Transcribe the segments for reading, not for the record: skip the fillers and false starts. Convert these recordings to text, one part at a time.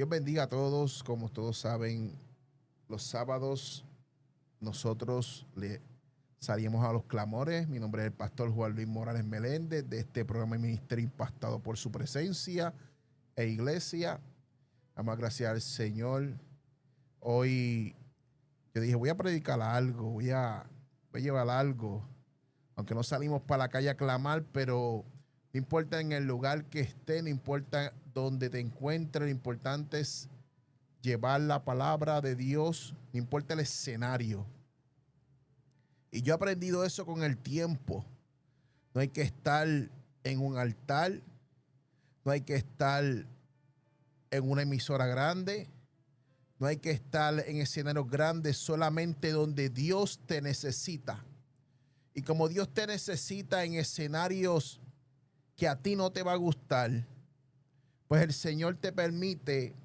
Dios bendiga a todos. Como todos saben, los sábados nosotros le salimos a los clamores. Mi nombre es el pastor Juan Luis Morales Meléndez, de este programa de ministerio impactado por su presencia e iglesia. Damos gracias al Señor. Hoy yo dije, voy a predicar algo, voy a llevar algo. Aunque no salimos para la calle a clamar, pero no importa en el lugar que esté, no importa donde te encuentres, lo importante es llevar la palabra de Dios, no importa el escenario. Y yo he aprendido eso con el tiempo. No hay que estar en un altar, no hay que estar en una emisora grande, no hay que estar en escenarios grandes, solamente donde Dios te necesita. Y como Dios te necesita en escenarios que a ti no te va a gustar, pues el Señor te permite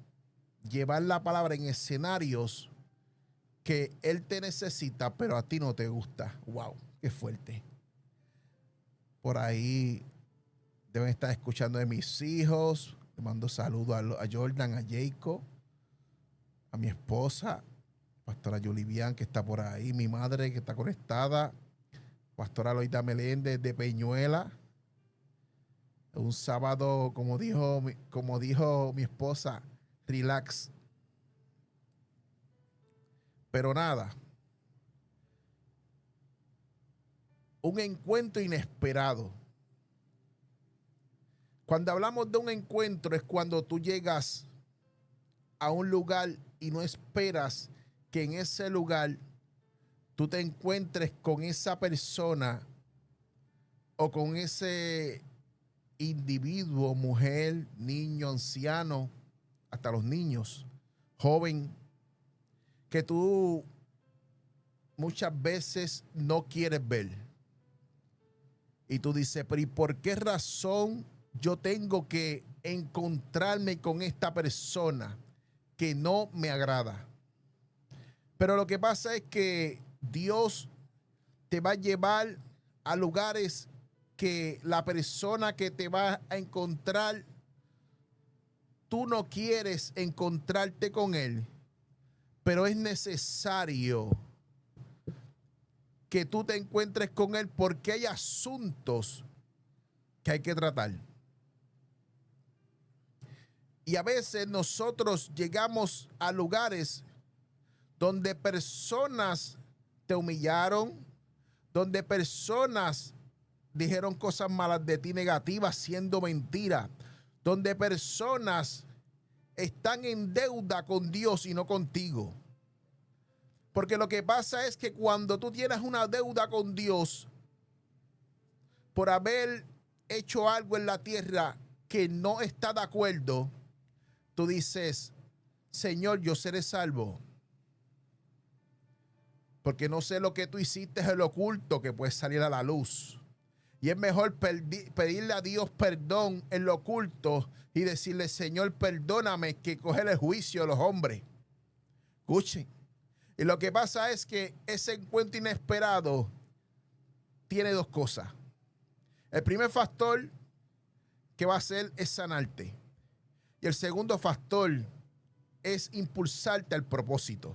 llevar la palabra en escenarios que Él te necesita, pero a ti no te gusta. ¡Wow! ¡Qué fuerte! Por ahí deben estar escuchando de mis hijos. Le mando saludos a Jordan, a Jacob, a mi esposa, pastora Yulivian, que está por ahí, mi madre que está conectada, pastora Loida Meléndez de Peñuela. Un sábado, como dijo mi esposa, relax. Pero nada, un encuentro inesperado. Cuando hablamos de un encuentro es cuando tú llegas a un lugar y no esperas que en ese lugar tú te encuentres con esa persona o con ese individuo, mujer, niño, anciano, hasta los niños, joven, que tú muchas veces no quieres ver. Y tú dices, pero ¿y por qué razón yo tengo que encontrarme con esta persona que no me agrada? Pero lo que pasa es que Dios te va a llevar a lugares que la persona que te va a encontrar, tú no quieres encontrarte con él, pero es necesario que tú te encuentres con él porque hay asuntos que hay que tratar. Y a veces nosotros llegamos a lugares donde personas te humillaron, donde personas dijeron cosas malas de ti, negativas, siendo mentira, donde personas están en deuda con Dios y no contigo. Porque lo que pasa es que cuando tú tienes una deuda con Dios por haber hecho algo en la tierra que no está de acuerdo, tú dices, Señor, yo seré salvo. Porque no sé lo que tú hiciste en lo oculto que puede salir a la luz. Y es mejor pedirle a Dios perdón en lo oculto y decirle, Señor, perdóname, que coger el juicio de los hombres. Escuchen. Y lo que pasa es que ese encuentro inesperado tiene dos cosas. El primer factor que va a hacer es sanarte. Y el segundo factor es impulsarte al propósito.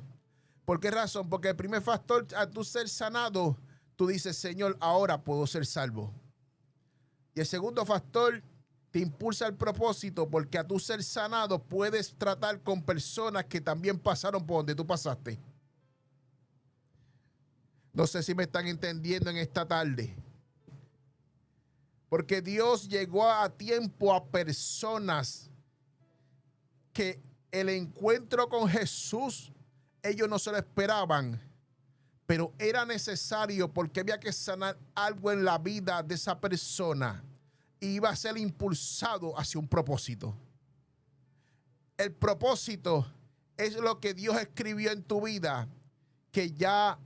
¿Por qué razón? Porque el primer factor, a tú ser sanado, tú dices, Señor, ahora puedo ser salvo. Y el segundo factor te impulsa al propósito porque a tú ser sanado puedes tratar con personas que también pasaron por donde tú pasaste. No sé si me están entendiendo en esta tarde. Porque Dios llegó a tiempo a personas que el encuentro con Jesús, ellos no se lo esperaban, pero era necesario porque había que sanar algo en la vida de esa persona y iba a ser impulsado hacia un propósito. El propósito es lo que Dios escribió en tu vida, que ya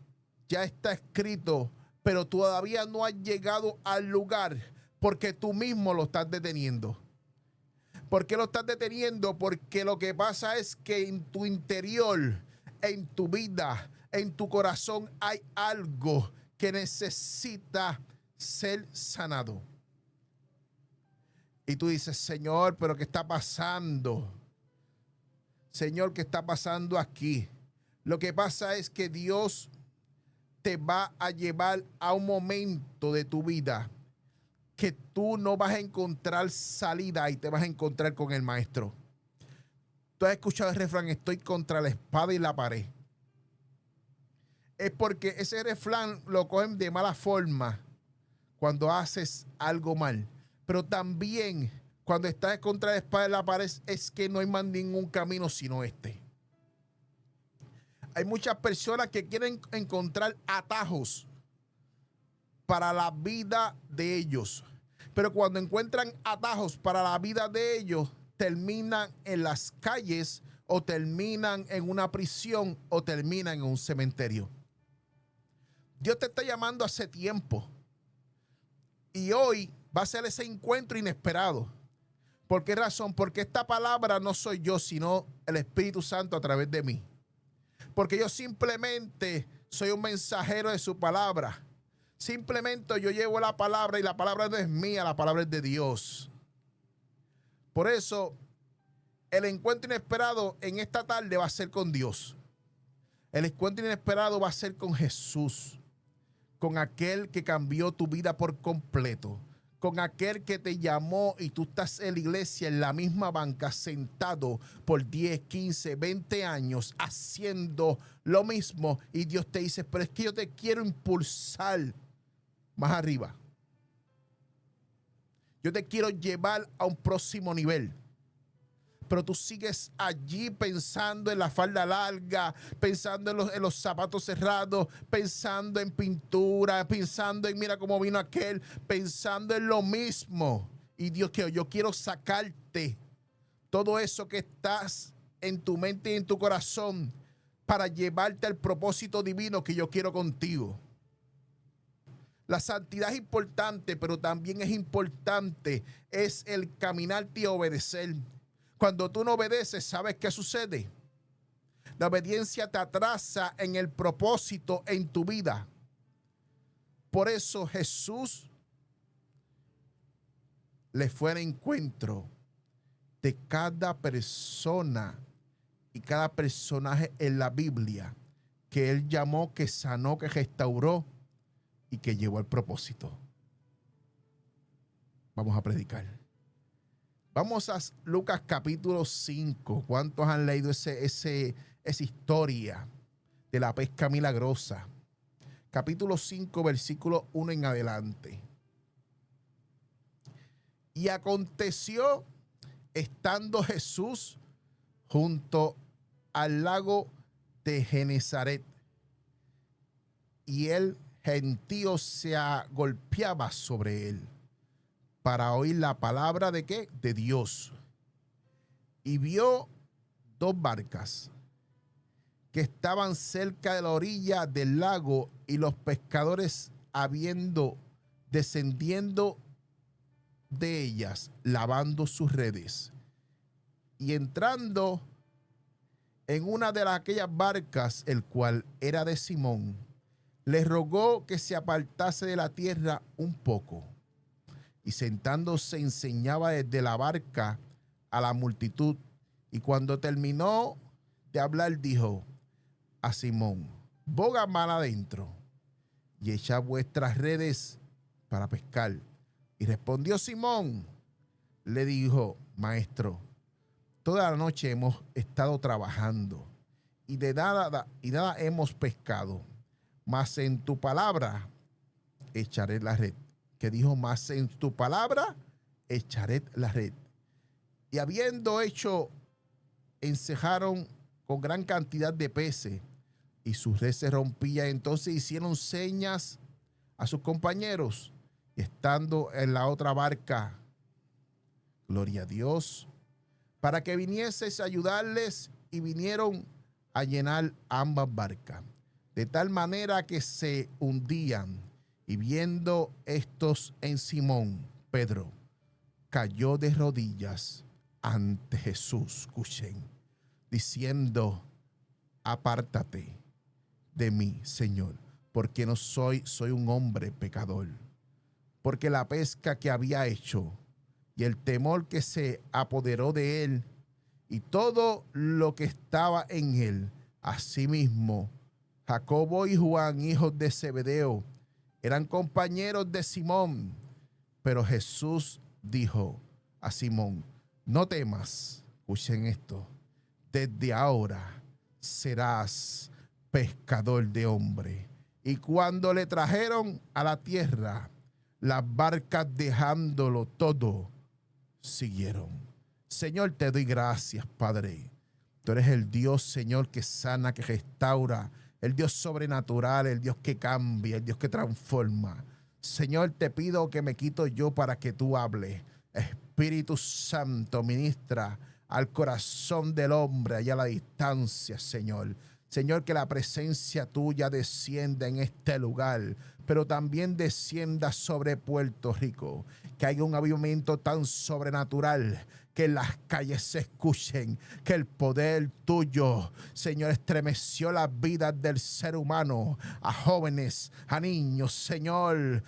está escrito, pero todavía no has llegado al lugar porque tú mismo lo estás deteniendo. ¿Por qué lo estás deteniendo? Porque lo que pasa es que en tu interior, en tu vida, en tu corazón hay algo que necesita ser sanado. Y tú dices, Señor, ¿pero qué está pasando? Señor, ¿qué está pasando aquí? Lo que pasa es que Dios te va a llevar a un momento de tu vida que tú no vas a encontrar salida y te vas a encontrar con el maestro. Tú has escuchado el refrán, estoy contra la espada y la pared. Es porque ese refrán lo cogen de mala forma cuando haces algo mal. Pero también cuando estás contra la espada y la pared es que no hay más ningún camino sino este. Hay muchas personas que quieren encontrar atajos para la vida de ellos. Pero cuando encuentran atajos para la vida de ellos, terminan en las calles o terminan en una prisión o terminan en un cementerio. Dios te está llamando hace tiempo y hoy va a ser ese encuentro inesperado. ¿Por qué razón? Porque esta palabra no soy yo, sino el Espíritu Santo a través de mí. Porque yo simplemente soy un mensajero de su palabra. Simplemente yo llevo la palabra y la palabra no es mía, la palabra es de Dios. Por eso, el encuentro inesperado en esta tarde va a ser con Dios. El encuentro inesperado va a ser con Jesús, con aquel que cambió tu vida por completo, con aquel que te llamó y tú estás en la iglesia en la misma banca sentado por 10, 15, 20 años haciendo lo mismo y Dios te dice, pero es que yo te quiero impulsar más arriba. Yo te quiero llevar a un próximo nivel. Pero tú sigues allí pensando en la falda larga, pensando en los zapatos cerrados, pensando en pintura, pensando en mira cómo vino aquel, pensando en lo mismo. Y Dios, que yo quiero sacarte todo eso que estás en tu mente y en tu corazón para llevarte al propósito divino que yo quiero contigo. La santidad es importante, pero también es importante es el caminarte y obedecer. Cuando tú no obedeces, ¿sabes qué sucede? La obediencia te atrasa en el propósito en tu vida. Por eso Jesús le fue al encuentro de cada persona y cada personaje en la Biblia que él llamó, que sanó, que restauró y que llevó al propósito. Vamos a predicar. Vamos a Lucas capítulo 5. ¿Cuántos han leído esa historia de la pesca milagrosa? Capítulo 5, versículo 1 en adelante. Y aconteció, estando Jesús junto al lago de Genezaret, y el gentío se agolpeaba sobre él para oír la palabra de ¿qué? De Dios. Y vio dos barcas que estaban cerca de la orilla del lago y los pescadores descendiendo de ellas, lavando sus redes. Y entrando en una de aquellas barcas, el cual era de Simón, le rogó que se apartase de la tierra un poco. Y sentándose enseñaba desde la barca a la multitud. Y cuando terminó de hablar, dijo a Simón, boga mar adentro y echad vuestras redes para pescar. Y respondió Simón, le dijo, maestro, toda la noche hemos estado trabajando y nada hemos pescado, mas en tu palabra echaré la red. Que dijo, más en tu palabra echaré la red. Y habiendo hecho, encejaron con gran cantidad de peces y su red se rompía. Entonces hicieron señas a sus compañeros y estando en la otra barca, gloria a Dios, para que vinieses a ayudarles, y vinieron a llenar ambas barcas, de tal manera que se hundían. Y viendo estos en Simón, Pedro cayó de rodillas ante Jesús, escuchen, diciendo, apártate de mí, Señor, porque no soy un hombre pecador. Porque la pesca que había hecho y el temor que se apoderó de él y todo lo que estaba en él. Asimismo, Jacobo y Juan, hijos de Zebedeo, eran compañeros de Simón. Pero Jesús dijo a Simón: no temas, escuchen esto, desde ahora serás pescador de hombres. Y cuando le trajeron a la tierra, las barcas dejándolo todo, siguieron. Señor, te doy gracias, Padre. Tú eres el Dios, Señor, que sana, que restaura, el Dios sobrenatural, el Dios que cambia, el Dios que transforma. Señor, te pido que me quito yo para que tú hables. Espíritu Santo, ministra al corazón del hombre allá a la distancia, Señor. Señor, que la presencia tuya descienda en este lugar, pero también descienda sobre Puerto Rico. Que haya un avivamiento tan sobrenatural, que las calles se escuchen, que el poder tuyo, Señor, estremeció las vidas del ser humano, a jóvenes, a niños, Señor,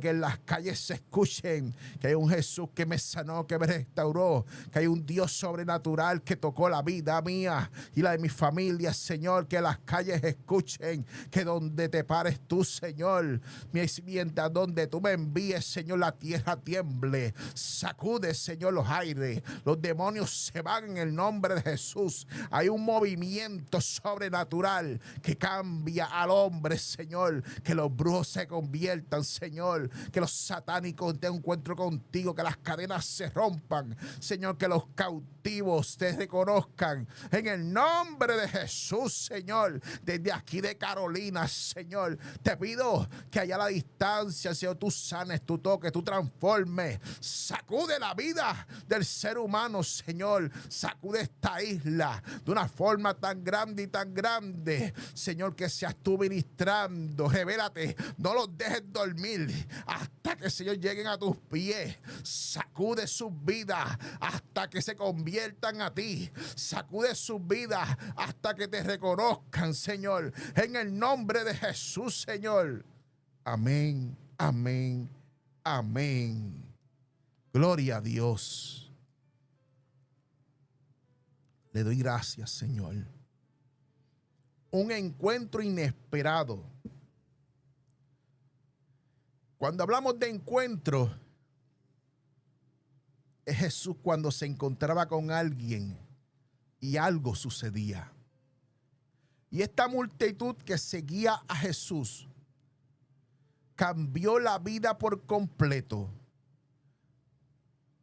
que en las calles se escuchen, que hay un Jesús que me sanó, que me restauró, que hay un Dios sobrenatural que tocó la vida mía y la de mi familia, Señor, que las calles escuchen, que donde te pares tú, Señor, mientras donde tú me envíes, Señor, la tierra tiemble, sacude, Señor, los aires. Los demonios se van en el nombre de Jesús. Hay un movimiento sobrenatural que cambia al hombre, Señor. Que los brujos se conviertan, Señor. Que los satánicos tengan encuentro contigo. Que las cadenas se rompan, Señor. Que los cautivos te reconozcan. En el nombre de Jesús, Señor. Desde aquí de Carolina, Señor, te pido que allá a la distancia, Señor, tú sanes, tú toques, tú transformes. Sacude la vida del ser humano, Señor. Sacude esta isla de una forma tan grande y tan grande, Señor, que seas tú ministrando. Revélate, no los dejes dormir hasta que, Señor, lleguen a tus pies. Sacude sus vidas hasta que se conviertan a ti. Sacude sus vidas hasta que te reconozcan, Señor, en el nombre de Jesús, Señor. Amén, amén, amén. Gloria a Dios. Le doy gracias, Señor. Un encuentro inesperado. Cuando hablamos de encuentro, es Jesús cuando se encontraba con alguien y algo sucedía. Y esta multitud que seguía a Jesús cambió la vida por completo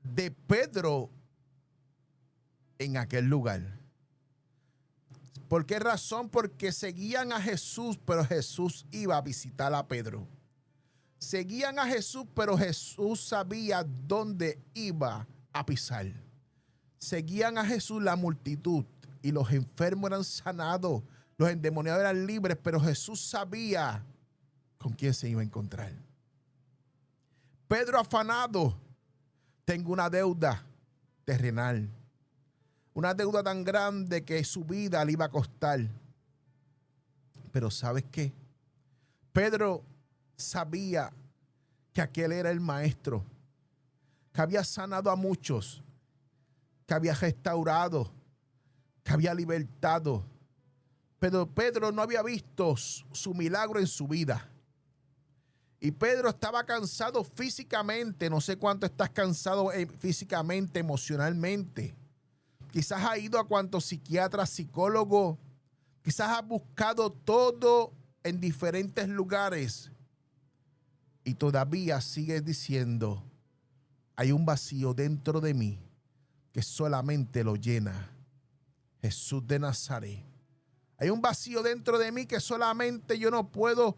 de Pedro en aquel lugar. ¿Por qué razón? Porque seguían a Jesús, pero Jesús iba a visitar a Pedro. Seguían a Jesús, pero Jesús sabía dónde iba a pisar. Seguían a Jesús la multitud y los enfermos eran sanados, los endemoniados eran libres, pero Jesús sabía con quién se iba a encontrar. Pedro afanado: tengo una deuda terrenal. Una deuda tan grande que su vida le iba a costar. Pero ¿sabes qué? Pedro sabía que aquel era el maestro, que había sanado a muchos, que había restaurado, que había libertado. Pero Pedro no había visto su milagro en su vida. Y Pedro estaba cansado físicamente. No sé cuánto estás cansado físicamente, emocionalmente. Quizás has ido a cuantos psiquiatras, psicólogos. Quizás has buscado todo en diferentes lugares. Y todavía sigues diciendo: hay un vacío dentro de mí que solamente lo llena Jesús de Nazaret. Hay un vacío dentro de mí que solamente yo no puedo,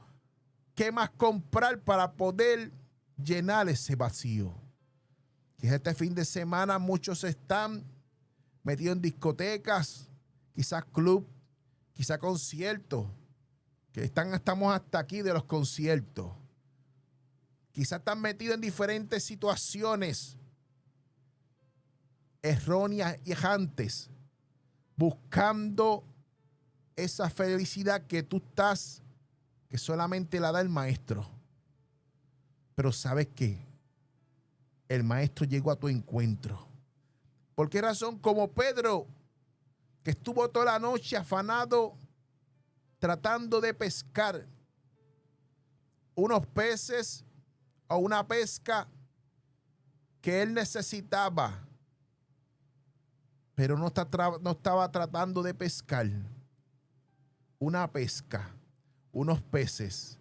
¿qué más comprar para poder llenar ese vacío? Que este fin de semana muchos están metidos en discotecas, quizás club, quizás conciertos, que estamos hasta aquí de los conciertos. Quizás están metidos en diferentes situaciones erróneas y errantes, buscando esa felicidad que tú estás, que solamente la da el maestro. Pero ¿sabes qué? El maestro llegó a tu encuentro. ¿Por qué razón? Como Pedro, que estuvo toda la noche afanado tratando de pescar unos peces o una pesca que él necesitaba, pero no estaba tratando de pescar una pesca, unos peces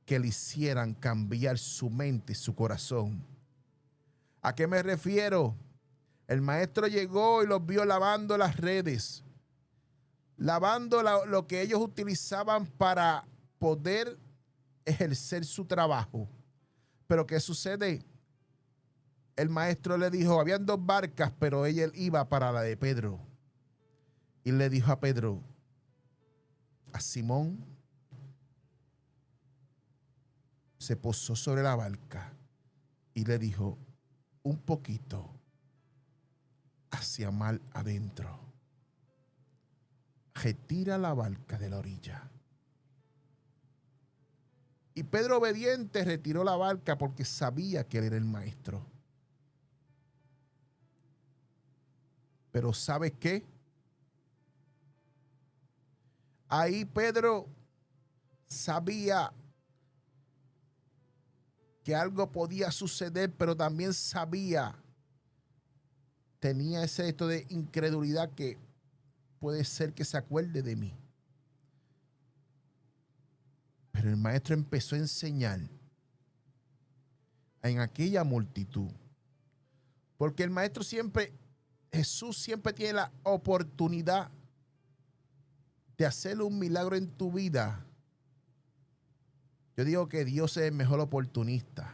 que le hicieran cambiar su mente y su corazón. ¿A qué me refiero? El maestro llegó y los vio lavando las redes, lavando lo que ellos utilizaban para poder ejercer su trabajo. Pero ¿qué sucede? El maestro le dijo, habían dos barcas, pero él iba para la de Pedro. Y le dijo a Pedro, a Simón, se posó sobre la barca y le dijo, un poquito hacia mar adentro. Retira la barca de la orilla. Y Pedro, obediente, retiró la barca porque sabía que él era el maestro. Pero ¿sabe qué? Ahí Pedro sabía que algo podía suceder, pero también sabía, tenía ese esto de incredulidad, que puede ser que se acuerde de mí. Pero el maestro empezó a enseñar en aquella multitud. Porque el maestro siempre, Jesús siempre tiene la oportunidad de hacerle un milagro en tu vida. Yo digo que Dios es el mejor oportunista.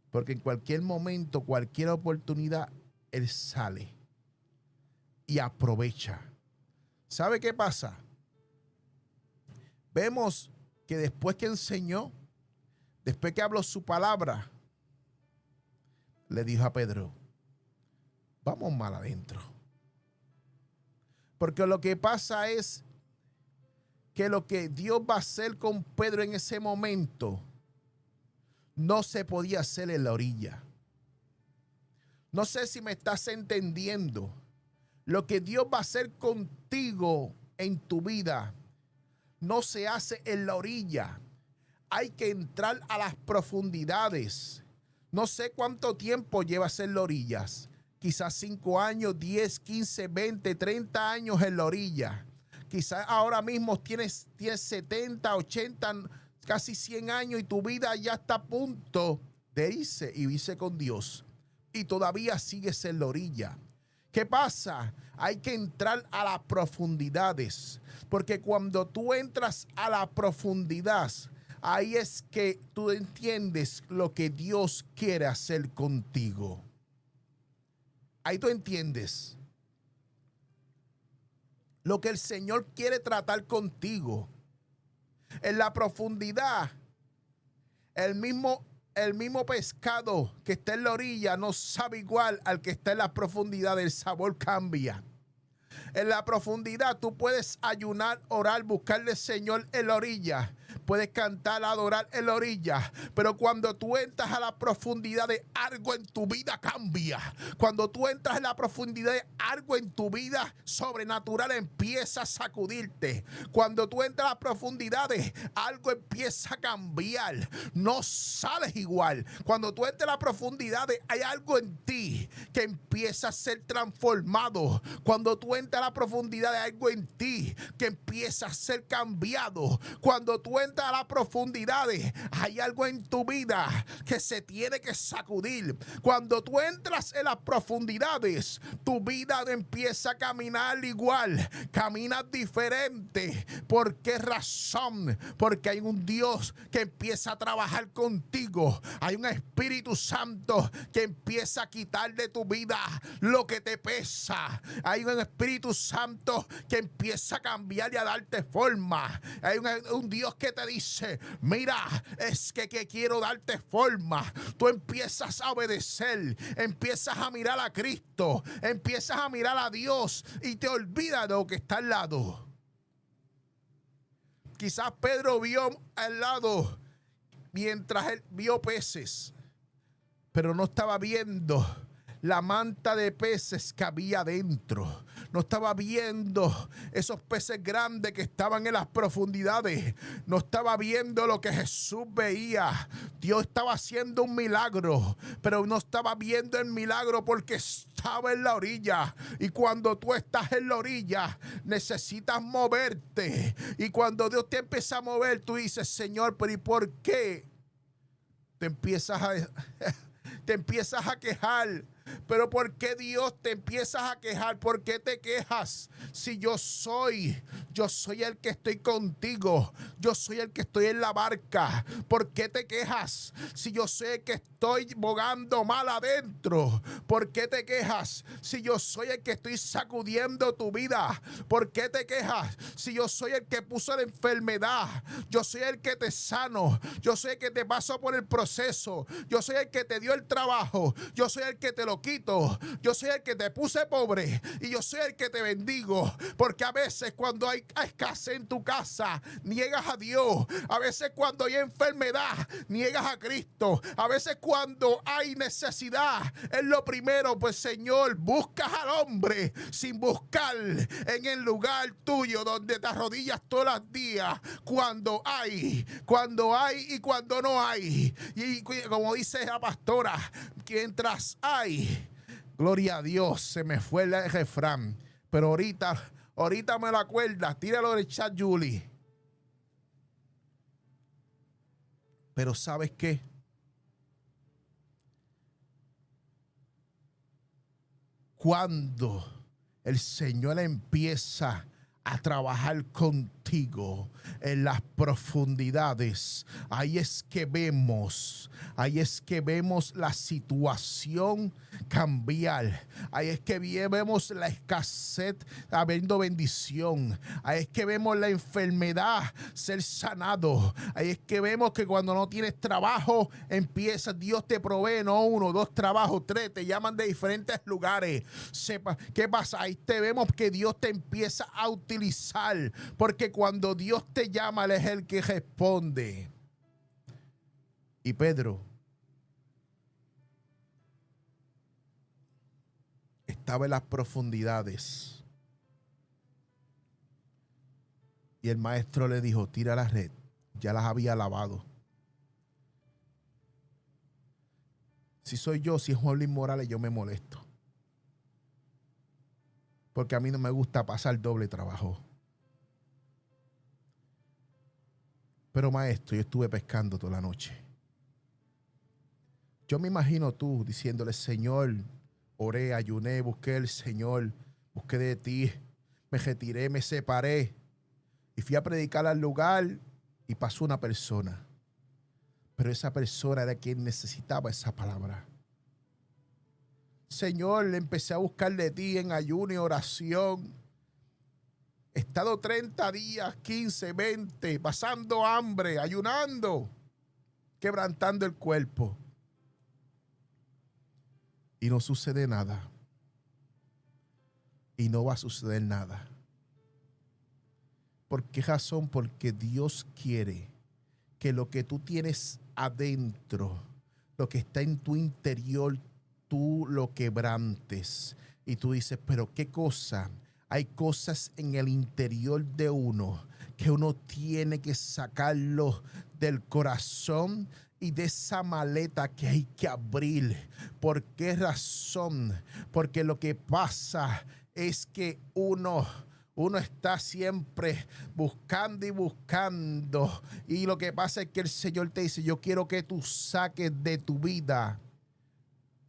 Porque en cualquier momento, cualquier oportunidad, Él sale y aprovecha. ¿Sabe qué pasa? Vemos que después que enseñó, después que habló su palabra, le dijo a Pedro, vamos mal adentro. Porque lo que pasa es que lo que Dios va a hacer con Pedro en ese momento no se podía hacer en la orilla. No sé si me estás entendiendo. Lo que Dios va a hacer contigo en tu vida no se hace en la orilla. Hay que entrar a las profundidades. No sé cuánto tiempo llevas en las orillas. Quizás 5 años, 10, 15, 20, 30 años en la orilla. Quizás ahora mismo tienes 70, 80, casi 100 años y tu vida ya está a punto de irse con Dios. Y todavía sigues en la orilla. ¿Qué pasa? Hay que entrar a las profundidades. Porque cuando tú entras a la profundidad, ahí es que tú entiendes lo que Dios quiere hacer contigo. Ahí tú entiendes lo que el Señor quiere tratar contigo. En la profundidad, el mismo pescado que está en la orilla no sabe igual al que está en la profundidad. El sabor cambia. En la profundidad tú puedes ayunar, orar, buscarle al Señor en la orilla. Puedes cantar, adorar en la orilla. Pero cuando tú entras a la profundidad de algo en tu vida cambia. Cuando tú entras en la profundidad de algo en tu vida sobrenatural empieza a sacudirte. Cuando tú entras a las profundidades algo empieza a cambiar. No sales igual. Cuando tú entras a las profundidades hay algo en ti que empieza a ser transformado. Cuando tú entras a la profundidad de algo en ti que empieza a ser cambiado. Cuando tú entras a las profundidades hay algo en tu vida que se tiene que sacudir. Cuando tú entras en las profundidades tu vida empieza a caminar igual, caminas diferente. ¿Por qué razón? Porque hay un Dios que empieza a trabajar contigo. Hay un Espíritu Santo que empieza a quitar de tu vida lo que te pesa. Hay un Espíritu Santo que empieza a cambiar y a darte forma. Hay un Dios que te dice, mira, es que quiero darte forma. Tú empiezas a obedecer, empiezas a mirar a Cristo, empiezas a mirar a Dios y te olvidas de lo que está al lado. Quizás Pedro vio al lado mientras él vio peces, pero no estaba viendo la manta de peces que había dentro. No estaba viendo esos peces grandes que estaban en las profundidades. No estaba viendo lo que Jesús veía. Dios estaba haciendo un milagro, pero no estaba viendo el milagro porque estaba en la orilla. Y cuando tú estás en la orilla, necesitas moverte. Y cuando Dios te empieza a mover, tú dices, Señor, pero ¿y por qué? Te empiezas a quejar. Pero ¿por qué Dios te empiezas a quejar? ¿Por qué te quejas? Si yo soy el que estoy contigo. Yo soy el que estoy en la barca. ¿Por qué te quejas? Si yo soy el que estoy bogando mal adentro. ¿Por qué te quejas? Si yo soy el que estoy sacudiendo tu vida. ¿Por qué te quejas? Si yo soy el que puso la enfermedad. Yo soy el que te sano. Yo soy el que te pasó por el proceso. Yo soy el que te dio el trabajo. Yo soy el que te lo quito. Yo soy el que te puse pobre y yo soy el que te bendigo. Porque a veces cuando hay escasez en tu casa, niegas a Dios. A veces cuando hay enfermedad, niegas a Cristo. A veces cuando hay necesidad, es lo primero, pues Señor, buscas al hombre sin buscar en el lugar tuyo donde te arrodillas todos los días. Cuando hay y cuando no hay. Y como dice la pastora, mientras hay, gloria a Dios, se me fue el refrán, pero ahorita me lo acuerdas, tíralo del chat, Julie. Pero ¿sabes qué? Cuando el Señor empieza a trabajar contigo en las profundidades, ahí es que vemos la situación cambiar. Ahí es que vemos la escasez habiendo bendición. Ahí es que vemos la enfermedad ser sanado. Ahí es que vemos que cuando no tienes trabajo, empieza, Dios te provee no 1, 2 trabajos, 3, te llaman de diferentes lugares. Sepa, ¿qué pasa? Ahí te vemos que Dios te empieza a utilizar, porque cuando Dios te llama, Él es el que responde. Y Pedro estaba en las profundidades y el maestro le dijo, tira la red. Ya las había lavado. Si soy yo, si es Juan Luis Morales, yo me molesto, porque a mí no me gusta pasar doble trabajo. Pero maestro, yo estuve pescando toda la noche. Yo me imagino tú diciéndole, Señor, oré, ayuné, busqué el Señor, busqué de ti, me retiré, me separé y fui a predicar al lugar y pasó una persona. Pero esa persona era quien necesitaba esa palabra. Señor, le empecé a buscar de ti en ayuno y oración. He estado 30 días, 15, 20, pasando hambre, ayunando, quebrantando el cuerpo. Y no sucede nada. Y no va a suceder nada. ¿Por qué razón? Porque Dios quiere que lo que tú tienes adentro, lo que está en tu interior, tú lo quebrantes. Y tú dices, pero ¿qué cosa? Hay cosas en el interior de uno que uno tiene que sacarlo del corazón y de esa maleta que hay que abrir. ¿Por qué razón? Porque lo que pasa es que uno está siempre buscando y buscando. Y lo que pasa es que el Señor te dice, yo quiero que tú saques de tu vida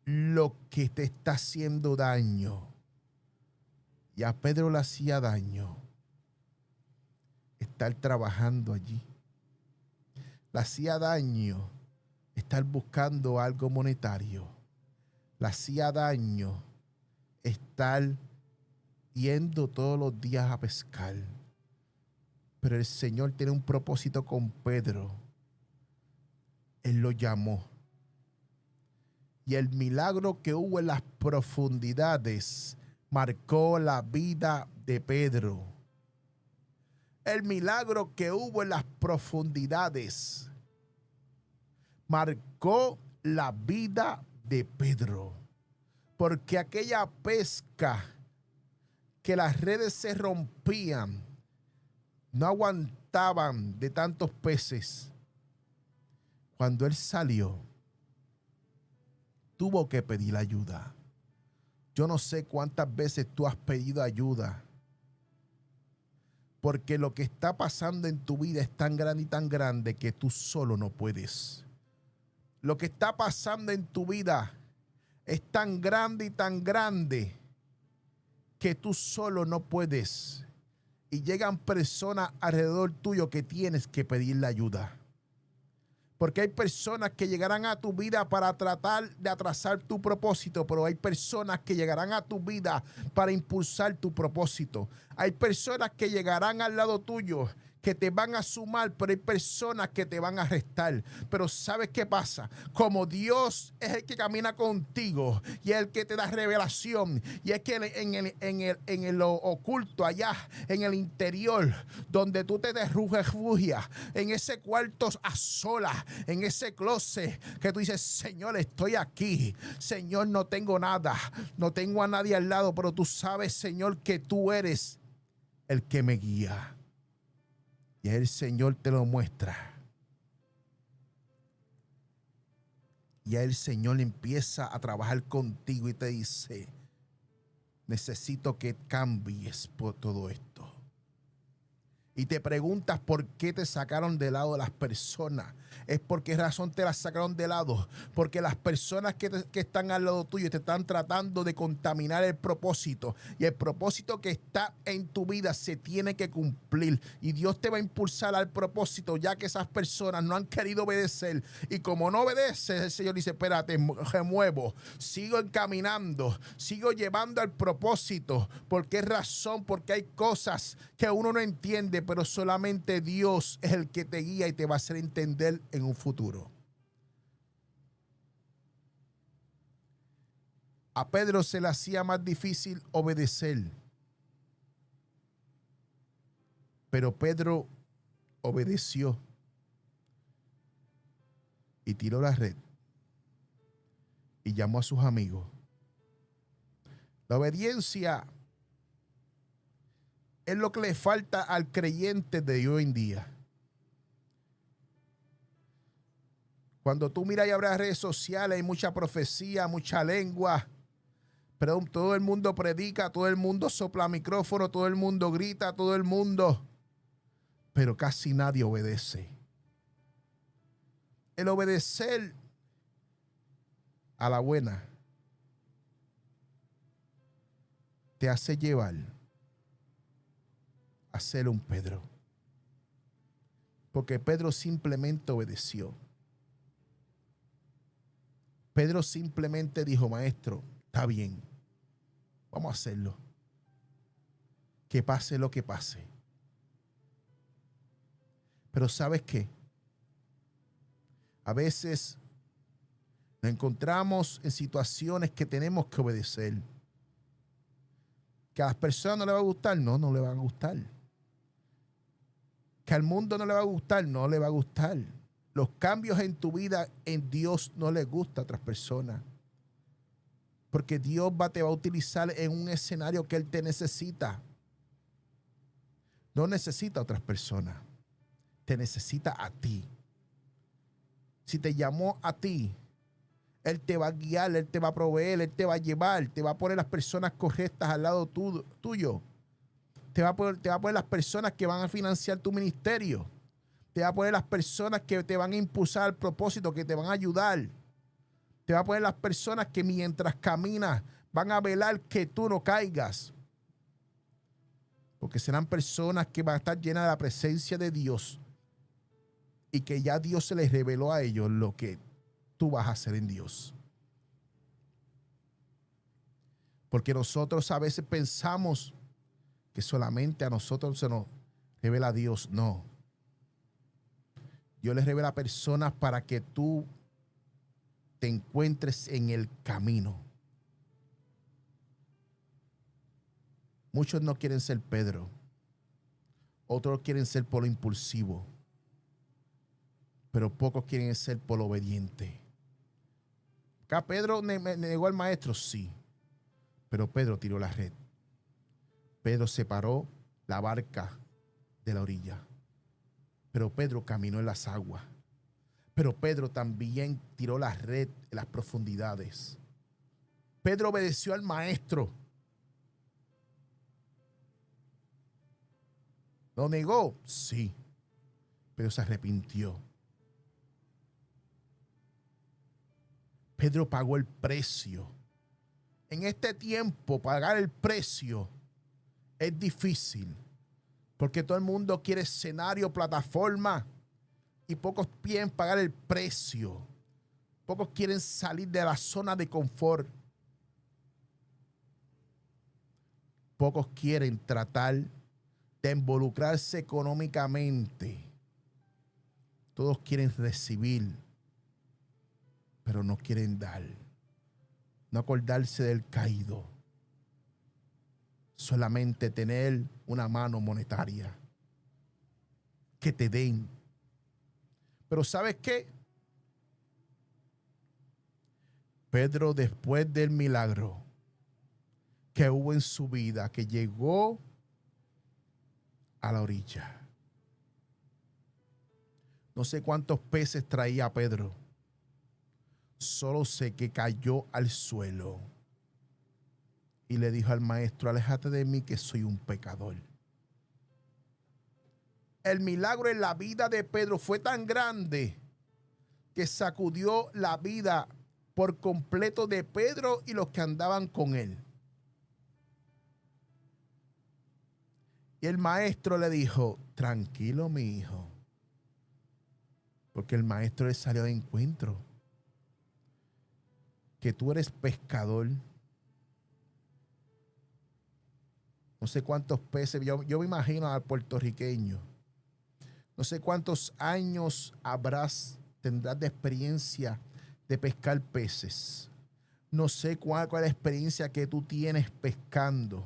lo que te está haciendo daño. Y a Pedro le hacía daño estar trabajando allí. Le hacía daño estar buscando algo monetario. Le hacía daño estar yendo todos los días a pescar. Pero el Señor tiene un propósito con Pedro. Él lo llamó. Y el milagro que hubo en las profundidades marcó la vida de Pedro. El milagro que hubo en las profundidades marcó la vida de Pedro. porque aquella pesca que las redes se rompían, no aguantaban de tantos peces. Cuando él salió, tuvo que pedir ayuda. Yo no sé cuántas veces tú has pedido ayuda, porque lo que está pasando en tu vida es tan grande y tan grande que tú solo no puedes. Lo que está pasando en tu vida es tan grande y tan grande que tú solo no puedes. Y llegan personas alrededor tuyo que tienes que pedirle ayuda. Porque hay personas que llegarán a tu vida para tratar de atrasar tu propósito, pero hay personas que llegarán a tu vida para impulsar tu propósito. Hay personas que llegarán al lado tuyo que te van a sumar, pero hay personas que te van a restar. Pero ¿sabes qué pasa? Como Dios es el que camina contigo y es el que te da revelación, y es que en lo oculto, allá en el interior, donde tú te refugias, en ese cuarto a solas, en ese closet que tú dices, Señor, estoy aquí. Señor, no tengo nada, no tengo a nadie al lado, pero tú sabes, Señor, que tú eres el que me guía. Y el Señor te lo muestra. Y el Señor empieza a trabajar contigo y te dice, necesito que cambies por todo esto. Y te preguntas por qué te sacaron de lado las personas. Es por qué razón te las sacaron de lado. Porque las personas que están al lado tuyo te están tratando de contaminar el propósito. Y el propósito que está en tu vida se tiene que cumplir. Y Dios te va a impulsar al propósito, ya que esas personas no han querido obedecer. Y como no obedeces, el Señor dice, espérate, remuevo. Sigo encaminando. Sigo llevando al propósito. ¿Por qué razón? Porque hay cosas que uno no entiende, pero solamente Dios es el que te guía y te va a hacer entender en un futuro. A Pedro se le hacía más difícil obedecer, pero Pedro obedeció y tiró la red y llamó a sus amigos. La obediencia es lo que le falta al creyente de hoy en día. Cuando tú miras y abres redes sociales, hay mucha profecía, mucha lengua, pero todo el mundo predica, todo el mundo sopla micrófono, todo el mundo grita, todo el mundo, pero casi nadie obedece. El obedecer a la buena te hace llevar a ser un Pedro, porque Pedro simplemente obedeció. Pedro simplemente dijo, maestro, está bien, vamos a hacerlo. Que pase lo que pase. Pero ¿sabes qué? A veces nos encontramos en situaciones que tenemos que obedecer. Que a las personas no les va a gustar, no le va a gustar. Que al mundo no le va a gustar, no le va a gustar. Los cambios en tu vida, en Dios no le gusta a otras personas. Porque Dios te va a utilizar en un escenario que Él te necesita. No necesita a otras personas. Te necesita a ti. Si te llamó a ti, Él te va a guiar, Él te va a proveer, Él te va a llevar, te va a poner las personas correctas al lado tuyo. Te va a poner las personas que van a financiar tu ministerio. Te va a poner las personas que te van a impulsar al propósito, que te van a ayudar. Te va a poner las personas que mientras caminas van a velar que tú no caigas. Porque serán personas que van a estar llenas de la presencia de Dios y que ya Dios se les reveló a ellos lo que tú vas a hacer en Dios. Porque nosotros a veces pensamos que solamente a nosotros se nos revela a Dios. No. Dios les revela a personas para que tú te encuentres en el camino. Muchos no quieren ser Pedro. Otros quieren ser por lo impulsivo. Pero pocos quieren ser por lo obediente. ¿Acá Pedro negó al maestro? Sí. Pero Pedro tiró la red. Pedro separó la barca de la orilla. Pero Pedro caminó en las aguas. Pero Pedro también tiró la red en las profundidades. Pedro obedeció al maestro. ¿Lo negó? Sí. Pero se arrepintió. Pedro pagó el precio. En este tiempo, pagar el precio es difícil. Porque todo el mundo quiere escenario, plataforma. Y pocos quieren pagar el precio. Pocos quieren salir de la zona de confort. Pocos quieren tratar de involucrarse económicamente. Todos quieren recibir, pero no quieren dar. No acordarse del caído. Solamente tener una mano monetaria. Que te den. Pero ¿sabes qué? Pedro, después del milagro que hubo en su vida, que llegó a la orilla. No sé cuántos peces traía Pedro. Solo sé que cayó al suelo y le dijo al maestro: aléjate de mí, que soy un pecador. El milagro en la vida de Pedro fue tan grande que sacudió la vida por completo de Pedro y los que andaban con él. Y el maestro le dijo: tranquilo, mi hijo, porque el maestro le salió de encuentro. Que tú eres pescador. No sé cuántos peces, yo me imagino al puertorriqueño. No sé cuántos años tendrás de experiencia de pescar peces. No sé cuál es la experiencia que tú tienes pescando.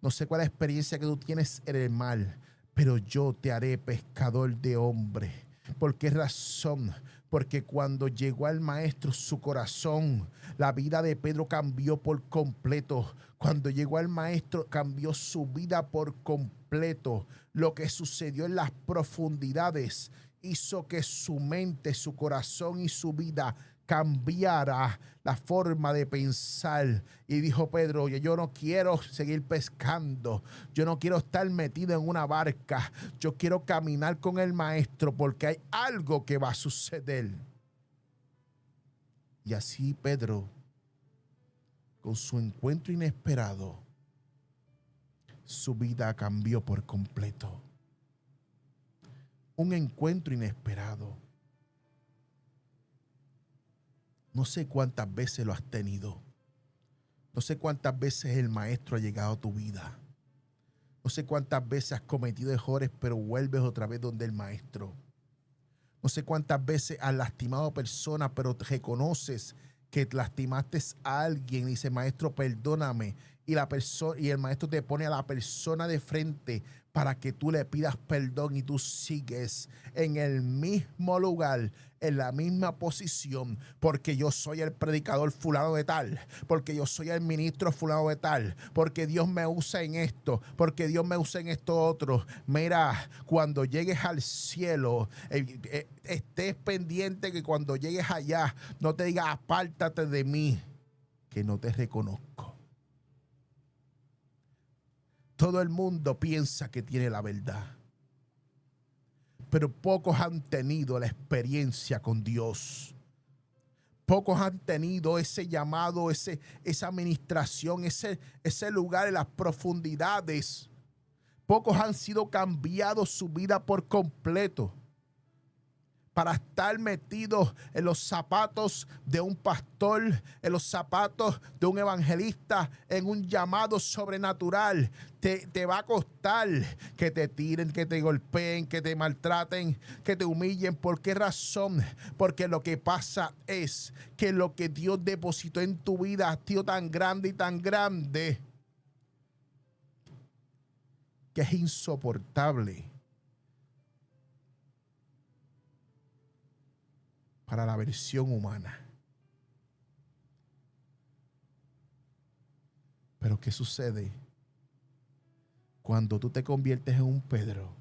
No sé cuál es la experiencia que tú tienes en el mar. Pero yo te haré pescador de hombres. ¿Por qué razón? Porque cuando llegó al maestro, su corazón, la vida de Pedro cambió por completo. Cuando llegó al maestro, cambió su vida por completo. Lo que sucedió en las profundidades hizo que su mente, su corazón y su vida cambiara la forma de pensar. Y dijo Pedro: oye, yo no quiero seguir pescando, yo no quiero estar metido en una barca, yo quiero caminar con el maestro, porque hay algo que va a suceder. Y así Pedro, con su encuentro inesperado, su vida cambió por completo. Un encuentro inesperado. No sé cuántas veces lo has tenido. No sé cuántas veces el maestro ha llegado a tu vida. No sé cuántas veces has cometido errores, pero vuelves otra vez donde el maestro. No sé cuántas veces has lastimado a personas, pero te reconoces que lastimaste a alguien y dice: maestro, perdóname. Y el maestro te pone a la persona de frente para que tú le pidas perdón, y tú sigues en el mismo lugar, en la misma posición, porque yo soy el predicador fulano de tal, porque yo soy el ministro fulano de tal, porque Dios me usa en esto, porque Dios me usa en esto otro. Mira, cuando llegues al cielo, estés pendiente que cuando llegues allá no te diga: apártate de mí, que no te reconozco. Todo el mundo piensa que tiene la verdad, pero pocos han tenido la experiencia con Dios. Pocos han tenido ese llamado, esa administración, ese lugar en las profundidades. Pocos han sido cambiados su vida por completo para estar metidos en los zapatos de un pastor, en los zapatos de un evangelista, en un llamado sobrenatural. Te va a costar que te tiren, que te golpeen, que te maltraten, que te humillen. ¿Por qué razón? Porque lo que pasa es que lo que Dios depositó en tu vida ha sido tan grande y tan grande que es insoportable para la versión humana. Pero ¿qué sucede? Cuando tú te conviertes en un Pedro,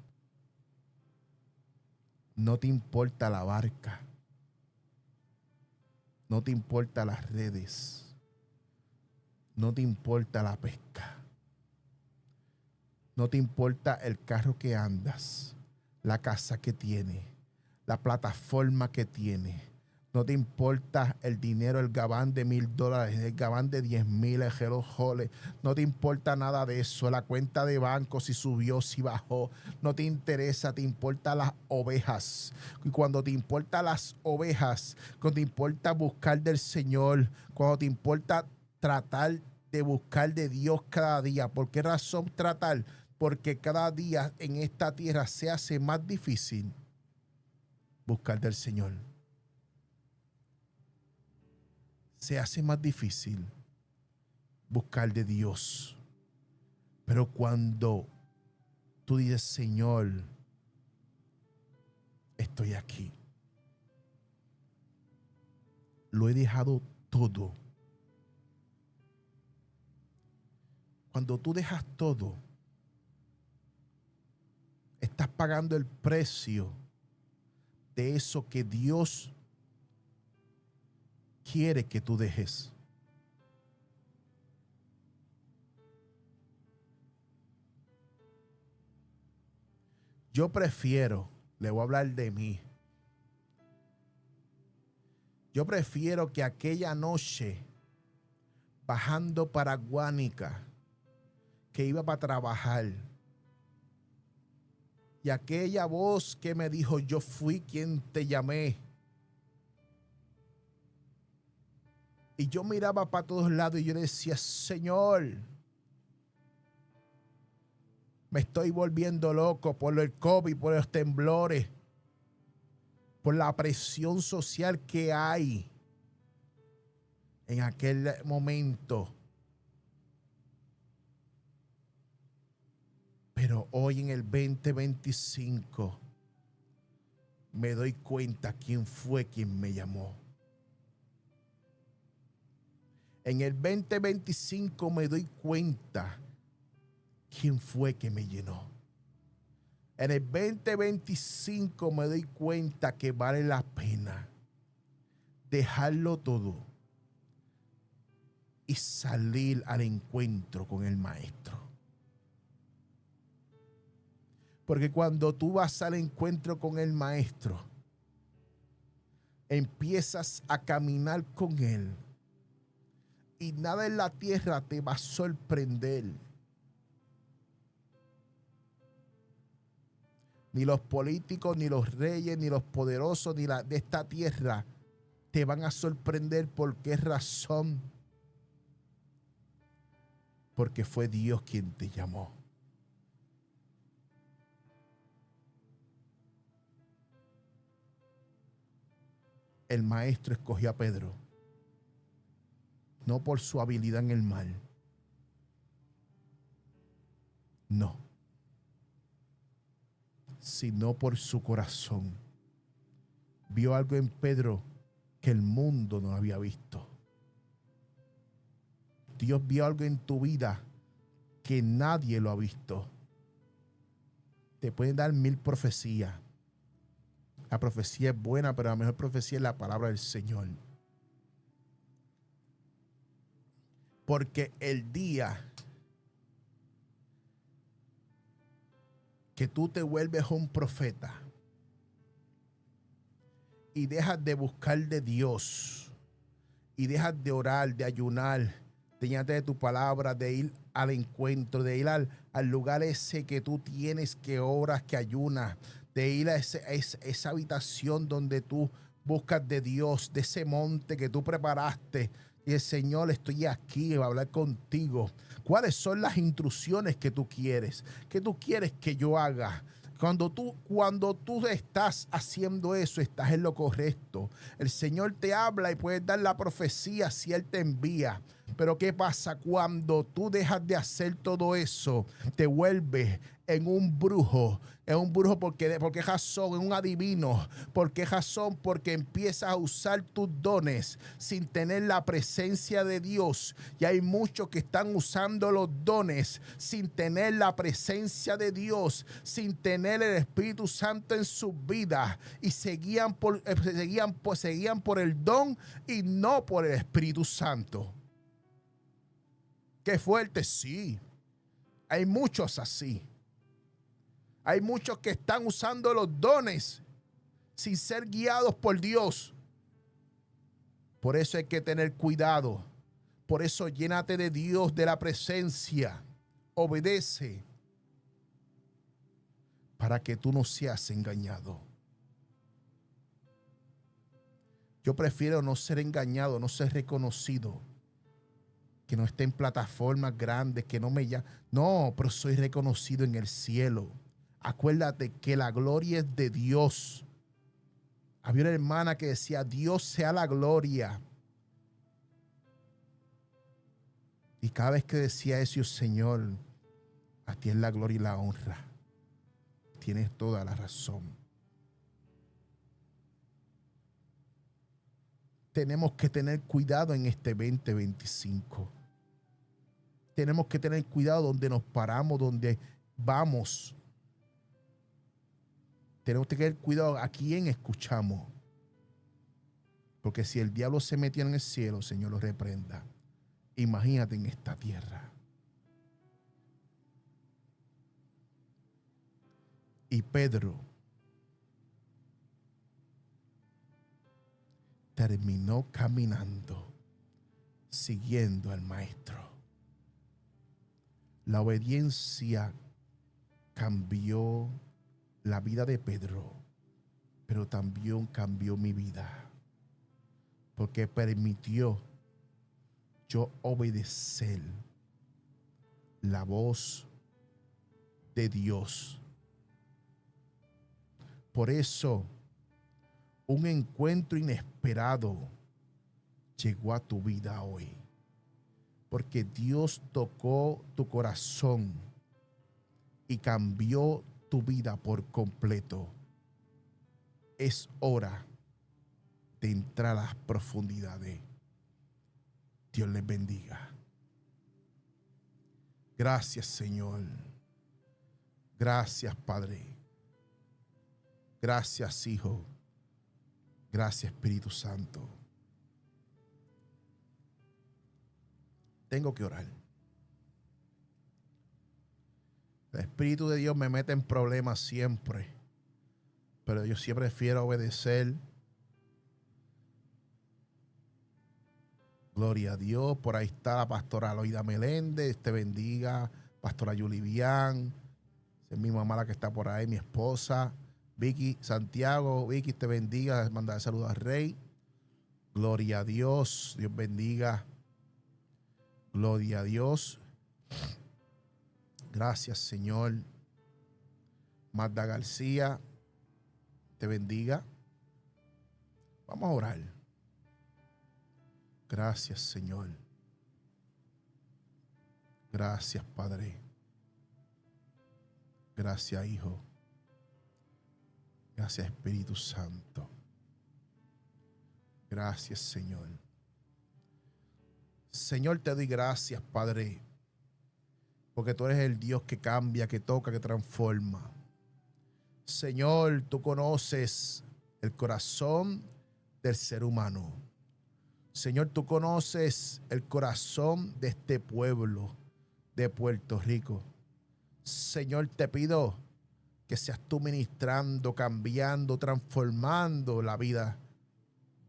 no te importa la barca, no te importa las redes, no te importa la pesca, no te importa el carro que andas, la casa que tienes, la plataforma que tienes. No te importa el dinero, el gabán de $1,000, el gabán de 10,000, el reloj Rolex. No te importa nada de eso. La cuenta de banco, si subió, si bajó. No te interesa, te importan las ovejas. Y cuando te importan las ovejas, cuando te importa buscar del Señor, cuando te importa tratar de buscar de Dios cada día. ¿Por qué razón tratar? Porque cada día en esta tierra se hace más difícil buscar del Señor. Se hace más difícil buscar de Dios. Pero cuando tú dices, Señor, estoy aquí, lo he dejado todo. Cuando tú dejas todo, estás pagando el precio de eso que Dios quiere que tú dejes. Yo prefiero, le voy a hablar de mí. Yo prefiero que aquella noche, bajando para Guánica, que iba para trabajar, y aquella voz que me dijo, yo fui quien te llamé. Y yo miraba para todos lados y yo le decía, Señor, me estoy volviendo loco por el COVID, por los temblores, por la presión social que hay en aquel momento. Pero hoy en el 2025 me doy cuenta quién fue quien me llamó. En el 2025 me doy cuenta quién fue que me llenó. En el 2025 me doy cuenta que vale la pena dejarlo todo y salir al encuentro con el Maestro. Porque cuando tú vas al encuentro con el Maestro, empiezas a caminar con Él y nada en la tierra te va a sorprender. Ni los políticos, ni los reyes, ni los poderosos, ni de esta tierra te van a sorprender. ¿Por qué razón? Porque fue Dios quien te llamó. El Maestro escogió a Pedro, no por su habilidad en el mal, no, sino por su corazón. Vio algo en Pedro que el mundo no había visto. Dios vio algo en tu vida que nadie lo ha visto. Te pueden dar 1000 profecías. La profecía es buena, pero la mejor profecía es la palabra del Señor. Porque el día que tú te vuelves un profeta y dejas de buscar de Dios y dejas de orar, de ayunar, de llenarte de tu palabra, de ir al encuentro, de ir al lugar ese que tú tienes, que oras, que ayunas, de ir a esa habitación donde tú buscas de Dios, de ese monte que tú preparaste. Y el Señor, estoy aquí para hablar contigo. ¿Cuáles son las instrucciones que tú quieres? ¿Qué tú quieres que yo haga? Cuando tú estás haciendo eso, estás en lo correcto. El Señor te habla y puedes dar la profecía si Él te envía. Pero ¿qué pasa cuando tú dejas de hacer todo eso? Te vuelves en un brujo. En un brujo ¿por qué razón? En un adivino. ¿Por qué razón? Porque empiezas a usar tus dones sin tener la presencia de Dios. Y hay muchos que están usando los dones sin tener la presencia de Dios, sin tener el Espíritu Santo en sus vidas. Y seguían por el don y no por el Espíritu Santo. Qué fuerte, sí. Hay muchos así. Hay muchos que están usando los dones sin ser guiados por Dios. Por eso hay que tener cuidado. Por eso llénate de Dios, de la presencia. Obedece para que tú no seas engañado. Yo prefiero no ser engañado, no ser reconocido, que no esté en plataformas grandes, que no me llamen. No, pero soy reconocido en el cielo. Acuérdate que la gloria es de Dios. Había una hermana que decía, Dios sea la gloria. Y cada vez que decía eso, Señor, a ti es la gloria y la honra. Tienes toda la razón. Tenemos que tener cuidado en este 2025. Tenemos que tener cuidado donde nos paramos, donde vamos. Tenemos que tener cuidado a quién escuchamos. Porque si el diablo se metió en el cielo, Señor lo reprenda. Imagínate en esta tierra. Y Pedro terminó caminando, siguiendo al maestro. La obediencia cambió la vida de Pedro, pero también cambió mi vida, porque permitió yo obedecer la voz de Dios. Por eso, un encuentro inesperado llegó a tu vida hoy, porque Dios tocó tu corazón y cambió tu vida por completo. Es hora de entrar a las profundidades. Dios les bendiga. Gracias, Señor. Gracias, Padre. Gracias, Hijo. Gracias, Espíritu Santo. Tengo que orar. El Espíritu de Dios me mete en problemas siempre, pero yo siempre prefiero obedecer. Gloria a Dios. Por ahí está la pastora Aloida Meléndez. Te bendiga. Pastora Yulivian. Es mi mamá la que está por ahí, mi esposa. Vicky Santiago. Vicky, te bendiga. Mandar saludos al Rey. Gloria a Dios. Dios bendiga. Gloria a Dios. Gracias, Señor. Magda García, te bendiga. Vamos a orar. Gracias, Señor. Gracias, Padre. Gracias, Hijo. Gracias, Espíritu Santo. Gracias, Señor. Señor, te doy gracias, Padre, porque tú eres el Dios que cambia, que toca, que transforma. Señor, tú conoces el corazón del ser humano. Señor, tú conoces el corazón de este pueblo de Puerto Rico. Señor, te pido que seas tú ministrando, cambiando, transformando la vida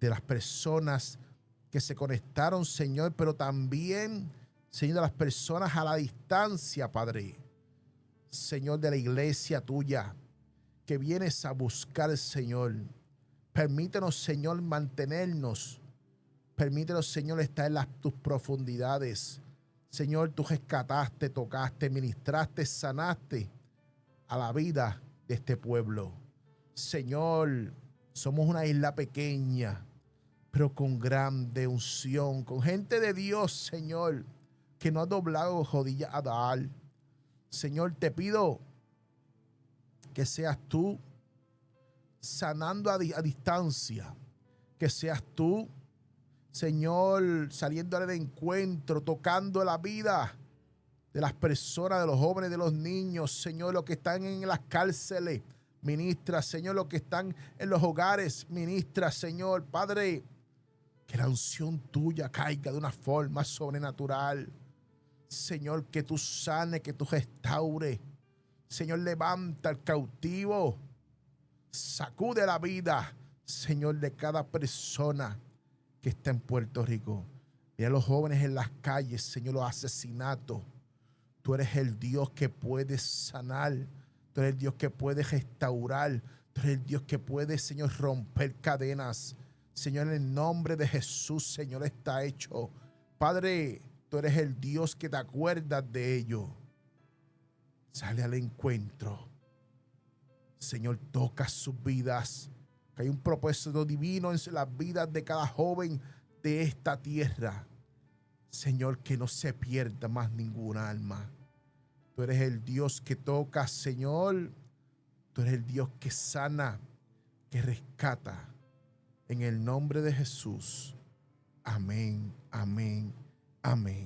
de las personas que se conectaron, Señor, pero también, Señor, de las personas a la distancia, Padre. Señor, de la iglesia tuya, que vienes a buscar, Señor. Permítenos, Señor, mantenernos. Permítenos, Señor, estar en tus profundidades. Señor, tú rescataste, tocaste, ministraste, sanaste a la vida de este pueblo. Señor, somos una isla pequeña, pero con grande unción, con gente de Dios, Señor, que no ha doblado rodillas a dar. Señor, te pido que seas tú sanando a distancia, que seas tú, Señor, saliendo al encuentro, tocando la vida de las personas, de los jóvenes, de los niños, Señor, los que están en las cárceles, ministra, Señor, los que están en los hogares, ministra, Señor, Padre, que la unción tuya caiga de una forma sobrenatural, Señor, que tú sanes, que tú restaures, Señor, levanta al cautivo, sacude la vida, Señor, de cada persona que está en Puerto Rico. Mira a los jóvenes en las calles, Señor, los asesinatos. Tú eres el Dios que puede sanar. Tú eres el Dios que puede restaurar. Tú eres el Dios que puede, Señor, romper cadenas. Señor, en el nombre de Jesús, Señor, está hecho. Padre, tú eres el Dios que te acuerdas de ello. Sale al encuentro. Señor, toca sus vidas. Que hay un propósito divino en las vidas de cada joven de esta tierra. Señor, que no se pierda más ninguna alma. Tú eres el Dios que toca, Señor. Tú eres el Dios que sana, que rescata. En el nombre de Jesús. Amén, amén, amén.